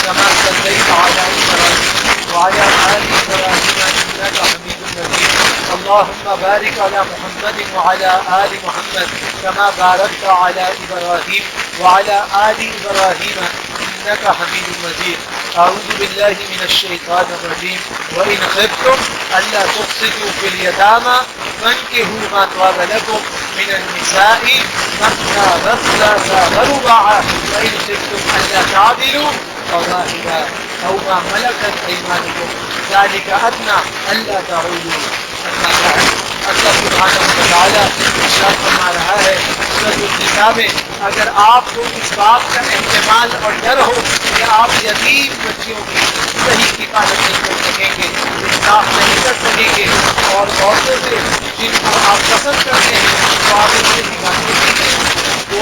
Speaker 1: كما صليت على إبراهيم وعلى آل إبراهيم إنك حميد مجيد. اللهم بارك على محمد وعلى آل محمد كما باركت على إبراهيم وعلى آل إبراهيم إنك حميد مجيد. أعوذ بالله من الشيطان الرجيم. وإن خفتم ألا تقسطوا في اليتامى فانكحوا ما طاب لكم من النساء مثنى وثلاث ورباع وإن خفتم ألا تعدلوا فواحدا أو ما ملكت أيمانكم ذلك أدنى ألا تعودوا. اللہ سبحانہ و تعالیٰ ارشاد فرما رہا ہے سورۃ النساء میں، اگر آپ کو اس بات کا احتمال اور ڈر ہو کہ آپ یتیم بچیوں کی صحیح حفاظت نہیں کر سکیں گے، انصاف نہیں کر سکیں گے، اور عورتوں سے جن کو آپ پسند کرتے ہیں تو آپ ان سے حفاظت کیجیے. دو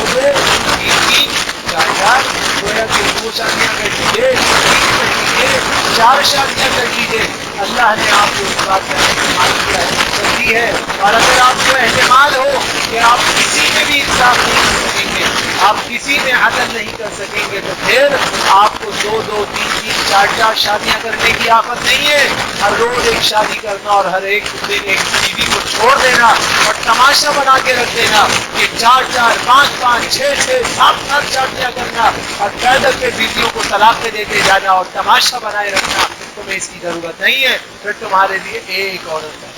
Speaker 1: تین چار گویا کہ 2 شادیاں کر لیجیے، 3 کر لیجیے، 4 شادیاں کر لیجیے. اللہ نے آپ کو اس بات کا احتمال کیا ہے. اور اگر آپ کو احتمال ہو کہ آپ کسی میں بھی انصاف نہیں کر سکیں گے، آپ کسی میں عدل نہیں کر سکیں گے، تو پھر آپ کو 2 3 4 شادیاں کرنے کی آفت نہیں ہے. ہر روز ایک شادی کرنا اور ہر ایک دن ایک بیوی کو چھوڑ دینا اور تماشا بنا کے رکھ دینا کہ 4 5 5 6 7 شادیاں کرنا اور پیدل کے بیویوں کو طلاق دیتے جانا اور تماشا بنائے رکھنا، تمہیں اس کی ضرورت نہیں ہے. پھر تمہارے لیے ایک عورت ہے.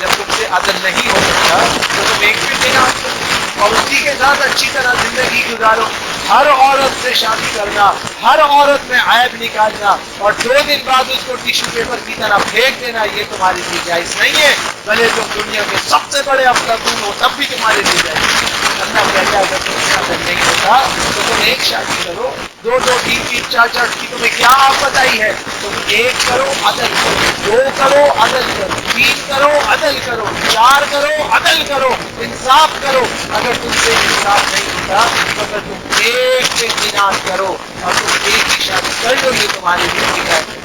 Speaker 1: جب تم سے عدل نہیں ہو سکتا تو تم ایک بھی بنا اور اسی کے ساتھ اچھی طرح زندگی گزارو. ہر عورت سے شادی کرنا، ہر عورت میں عیب نکالنا اور 2 دن بعد اس کو ٹیشو پیپر کی طرح پھینک دینا، یہ تمہارے لیے جائز نہیں ہے. بھلے تم دنیا کے سب سے بڑے افلاطون ہو تب بھی تمہارے لیے جائز نہیں. اللہ کہتا ہے اگر تم سے عدل نہیں ہوتا تو تم ایک شادی کرو. 2 3 4 کی تمہیں کیا آفت آئی ہے؟ تم 1 کرو عدل کرو، 2 کرو عدل کرو، 3 کرو عدل کرو، 4 کرو عدل کرو، انصاف کرو. اگر تم سے انصاف نہیں ہوتا تو اگر تم ایک سے انعام کرو اور تم ایک ہی شادی کر لو، یہ تمہارے لیے ہدایت ہے.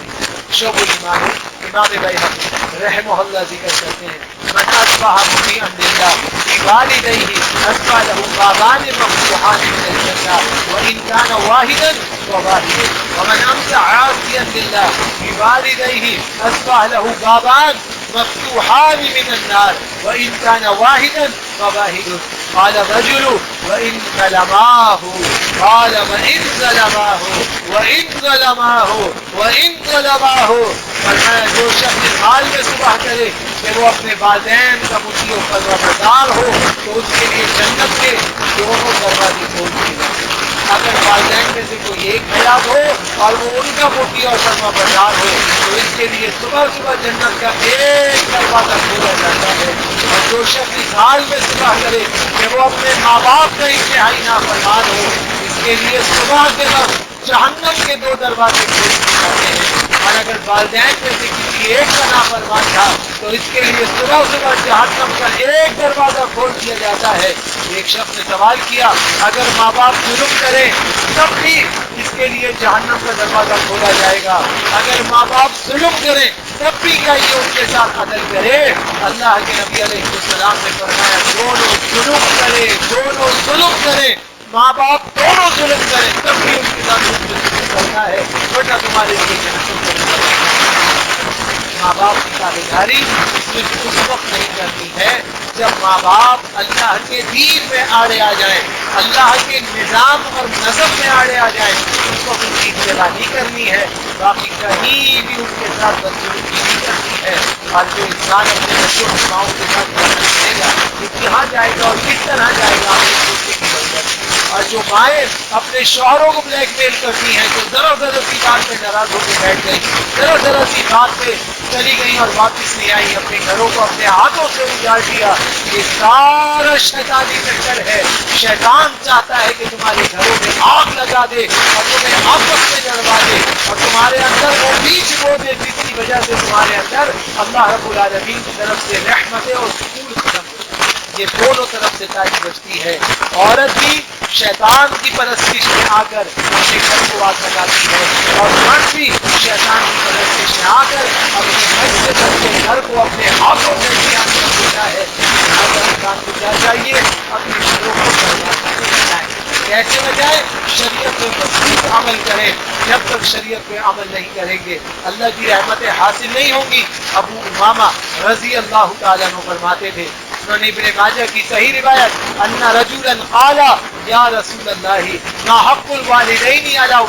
Speaker 1: شعب الایمان امام بیہقی رحمہ اللہ ذکر کرتے ہیں من اصبح مطیعا للہ بوالدیہ اصبح له بابان مفتوحان من الجنہ وان كان واحدا فواحد ومن امسى عاصيا لله بوالديه اصبح له بابان مفتوحان من النار وإن كان واحدا فواحد. قال الرجل وإن ظلماه قال وإن ظلماه وإن ظلماه وإن ظلماه. فرمایا جو شخص اس حال میں صبح کرے کہ وہ اپنے والدین کا مطیع و فرمانبردار ہو تو اس کے لیے جنت کے دونوں دروازے کھول دیے جائیں. اگر والدین میں سے کوئی ایک حیات ہو اور وہ ان کا مطیع اور فرمانبردار ہو تو اس کے لیے صبح صبح جنت کا ایک دروازہ کھولا جاتا ہے. اور جو شخص اس حال میں صبح کرے کہ وہ اپنے ماں باپ کا انتہائی نافرمان ہو، اس کے لیے صبح کے وقت جہنم کے 2 دروازے کھول دیے جاتے ہیں. اور اگر والدین میں سے کسی ایک کا نافرمان تھا تو اس کے لیے صبح صبح جہنم کا ایک دروازہ کھول دیا جاتا ہے. ایک شخص نے سوال کیا اگر ماں باپ ظلم کرے تب بھی اس کے لیے جہنم کا دروازہ کھولا جائے گا، اگر ماں باپ ظلم کرے تب بھی کیا یہ ان کے ساتھ عدل کرے؟ اللہ کے نبی علیہ السلام نے فرمایا دونوں ظلم کرے، ماں باپ دونوں ظلم کریں تب بھی ان کے ساتھ کرنا ہے، ورنہ تمہارے لیے جہنم کا ماں باپ کی تابعداری صرف اس وقت نہیں کرنی ہے جب ماں باپ اللہ کے دین میں آڑے آ جائیں، اللہ کے نظام اور نظم میں آڑے آ جائیں، اس وقت ان کی اتباع نہیں کرنی ہے. باقی کہیں بھی ان کے ساتھ بدسلوکی نہیں کرنی ہے. اور جو انسان اپنے بچوں کی ماؤں کے ساتھ کرنا چاہے گا وہ کہاں جائے گا اور کس طرح جائے گا آپ کو سوچنے کی ضرورت ہے. اور جو مائیں اپنے شوہروں کو بلیک میل کرتی ہیں تو ذرا سی بات پہ ناراض ہو کے بیٹھ گئی، ذرا سی بات پہ چلی گئی اور واپس نہیں آئی، اپنے گھروں کو اپنے ہاتھوں سے اجاڑ دیا. یہ سارا شیطانی چکر ہے. شیطان چاہتا ہے کہ تمہارے گھروں میں آگ لگا دے اور تمہیں آپس میں لڑوا دے اور تمہارے اندر وہ بیج بو دے جس کی وجہ سے تمہارے اندر اللہ رب العالمین کی طرف سے رحمتیں اور سکون ختم ہو جائے. یہ دونوں طرف سے تاریخ بچتی ہے. عورت بھی شیطان کی پرستش میں آ کر اپنے گھر کو آگ لگاتی ہے اور مرد بھی شیطان کی پرستش میں آ کر اپنے گھر سے گھر کو اپنے ہاتھوں سے شریعت میں مضبوط عمل کریں. جب تک شریعت میں عمل نہیں کریں گے اللہ کی رحمتیں حاصل نہیں ہوں گی. ابو امامہ رضی اللہ تعالیٰ عنہ فرماتے تھے, سنن ابن ماجہ کی صحیح روایت, ان رجلا قال یا رسول اللہ ما حق الوالدین علی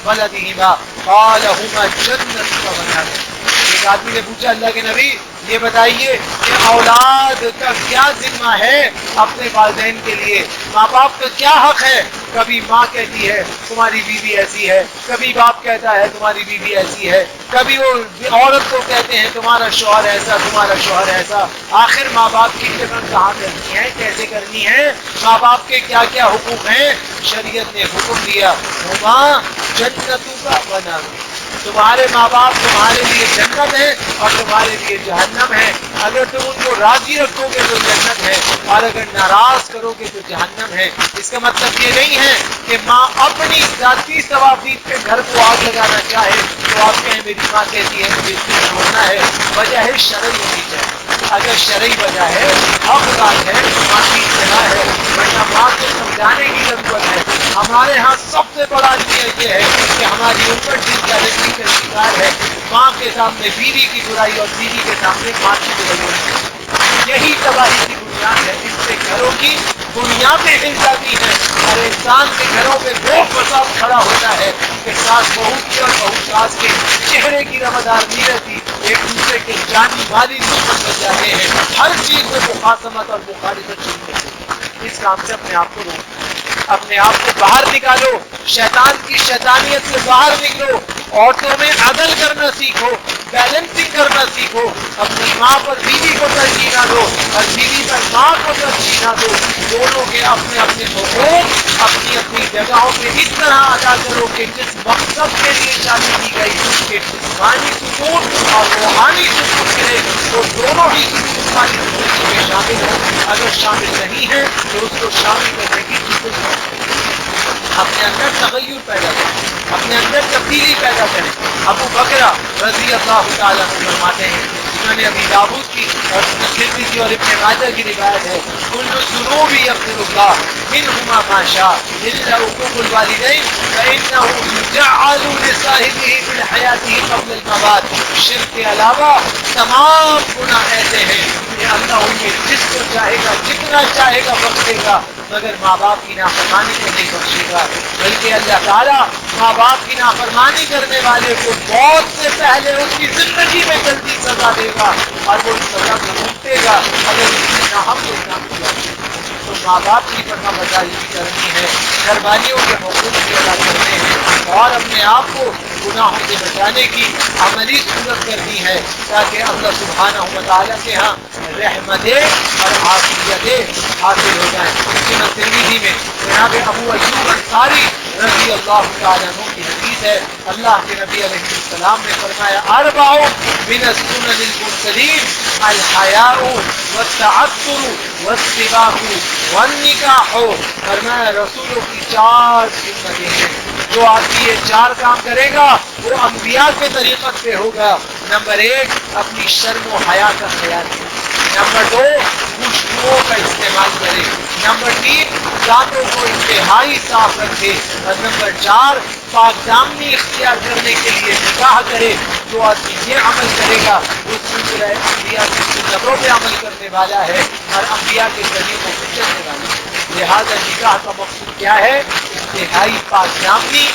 Speaker 1: ولدہما قال ہما جنت و نار. ایک آدمی نے پوچھا, اللہ کے نبی یہ بتائیے کہ اولاد کا کیا ذمہ ہے اپنے والدین کے لیے, ماں باپ کا کیا حق ہے؟ کبھی ماں کہتی ہے تمہاری بیوی ایسی ہے, کبھی باپ کہتا ہے تمہاری بیوی ایسی ہے, کبھی وہ عورت کو کہتے ہیں تمہارا شوہر ایسا تمہارا شوہر ایسا. آخر ماں باپ کی خدمت کہاں کرنی ہے, کیسے کرنی ہے, ماں باپ کے کیا کیا حقوق ہیں؟ شریعت نے حکم دیا ہما جنتوں کا بنا, تمہارے ماں باپ تمہارے لیے جنت ہے اور تمہارے لیے جہنم ہے. اگر تم ان کو راضی رکھو گے تو جنت ہے, اور اگر ناراض کرو گے تو جہنم ہے. اس کا مطلب یہ نہیں ہے کہ ماں اپنی ذاتی ثوابیت پہ گھر کو آگ لگانا چاہے تو آپ کہیں میری ماں کہتی ہے مجھے اس کو چھوڑنا ہے. وجہ ہے شرعی ہونی چاہیے. اگر شرعی وجہ ہے, حق بات ہے, ماں کی اصطلاح ہے, ورنہ ماں کو سمجھانے کی ضرورت ہے. ہمارے ہاں سب سے بڑا یہ ہے کہ ہماری اوپر جس غلطی کا شکار ہے, ماں کے سامنے بیوی کی برائی اور بیوی کے سامنے ماں کی برائی. یہی تباہی کی بنیاد ہے. اس سے گھروں کی بنیادیں ہل جاتی ہیں اور انسان کے گھروں میں وہ فساد کھڑا ہوتا ہے کہ ساس بہو کی اور بہو ساس کے چہرے کی رمدار نہیں رہتی, ایک دوسرے کے جانی مالی دشمن بن جاتے ہیں. ہر چیز میں مخاصمت اور مخالفت شروع ہوتی ہے. اس کام سے اپنے آپ کو روکنا, اپنے آپ کو باہر نکالو, شیطان کی شیطانیت سے باہر نکلو. عورتوں میں عدل کرنا سیکھو, بیلنسنگ کرنا سیکھو. اپنی ماں پر بیوی کو ترجیح نہ دو اور بیوی پر ماں کو ترجیح نہ دو. دونوں کے اپنے اپنے حقوق اپنی اپنی جگہوں پہ اس طرح ادا کرو کہ جس مقصد کے لیے شادی کی گئی کہ جسمانی سکون اور روحانی سکون ملے, وہ دونوں ہی کسی جسمانی زندگی میں شامل ہو. اگر شامل نہیں ہے تو اس کو شامل کرنے کی ضرورت ہے. اپنے اندر تغیر پیدا کریں, اپنے اندر تبدیلی پیدا کریں. ابو بکرہ رضی اللہ تعالیٰ عنہ فرماتے ہیں, سنن ابی داؤد کی اور سنن ترمذی اور ابن ماجہ کی روایت ہے, کل ذنوب یغفر اللہ منہما ما شاء الا حقوق الوالدین فانہ یجعل لصاحبہ فی حیاتہ قبل الممات. شرک کے علاوہ تمام گناہ ایسے ہیں کہ اللہ انہیں جس کو چاہے گا جتنا چاہے گا بخشے گا, مگر ماں باپ کی نافرمانی کو نہیں بخشے گا. بلکہ اللہ تعالیٰ ماں باپ کی نافرمانی کرنے والے کو موت سے پہلے اس کی زندگی میں جلدی سزا دے گا اور وہ اس سزا کو بھگتے گا اگر اس نے ناحق کوئی کام کیا. تو ماں باپ کی فرما برداری بھی کرنی ہے, گھر والیوں کے حقوق بھی ادا کرنے ہیں اور اپنے آپ کو گناہوں سے بچانے کی عملی صورت کرنی ہے تاکہ اللہ سبحانہ و تعالیٰ کے ہاں رحمتیں اور عافیتیں حاصل ہو جائیں. سنن ترمذی میں جناب ابو ایوب انصاری رضی اللہ تعالیٰ عنہ کی حدیث ہے, اللہ کے نبی علیہ السلام نے فرمایا اربع من السنن المرسلین الحیاء والتعطر والسباق والنکاح. فرمایا رسولوں کی 4 سنتیں ہیں, جو آدمی یہ 4 کام کرے گا وہ انبیاء کے طریقت پہ ہوگا. نمبر 1 اپنی شرم و حیا کا خیال کرے. نمبر 2 خوشبوؤں کا استعمال کرے. نمبر 3 دانتوں کو انتہائی صاف رکھے. اور نمبر 4 پاک دامنی اختیار کرنے کے لیے نکاح کرے. جو آدمی یہ عمل کرے گا وہ سلسلہ انبیاء کی سنتوں پہ عمل کرنے والا ہے اور انبیاء کے طریقوں کو چلنے والا ہے. لہذا نکاح کا مقصد کیا ہے؟ انتہائی پاک دامنی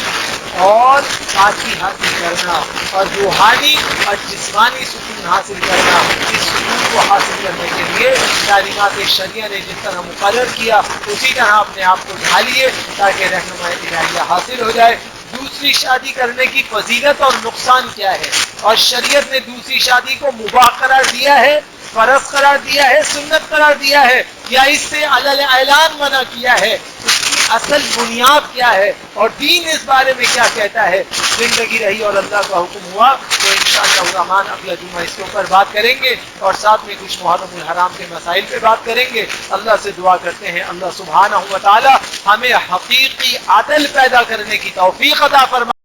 Speaker 1: اور پاکی حاصل کرنا اور روحانی اور جسمانی سکون حاصل کرنا. اس سکون کو حاصل کرنے کے لیے تعلیمات شریعہ نے جس طرح مقرر کیا اسی طرح اپنے آپ کو ڈھالیے تاکہ رہنمائی الہیہ حاصل ہو جائے. دوسری شادی کرنے کی فضیلت اور نقصان کیا ہے, اور شریعت نے دوسری شادی کو مباح قرار دیا ہے, فرض قرار دیا ہے, سنت قرار دیا ہے, یا اس سے علل اعلان منع کیا ہے؟ اس کی اصل بنیاد کیا ہے اور دین اس بارے میں کیا کہتا ہے؟ زندگی رہی اور اللہ کا حکم ہوا تو انشاءاللہ الرحمن اگلا جمعہ اس کے اوپر بات کریں گے اور ساتھ میں کچھ محرم الحرام کے مسائل پہ بات کریں گے. اللہ سے دعا کرتے ہیں اللہ سبحانہ و تعالی ہمیں حقیقی عدل پیدا کرنے کی توفیق عطا فرمائے.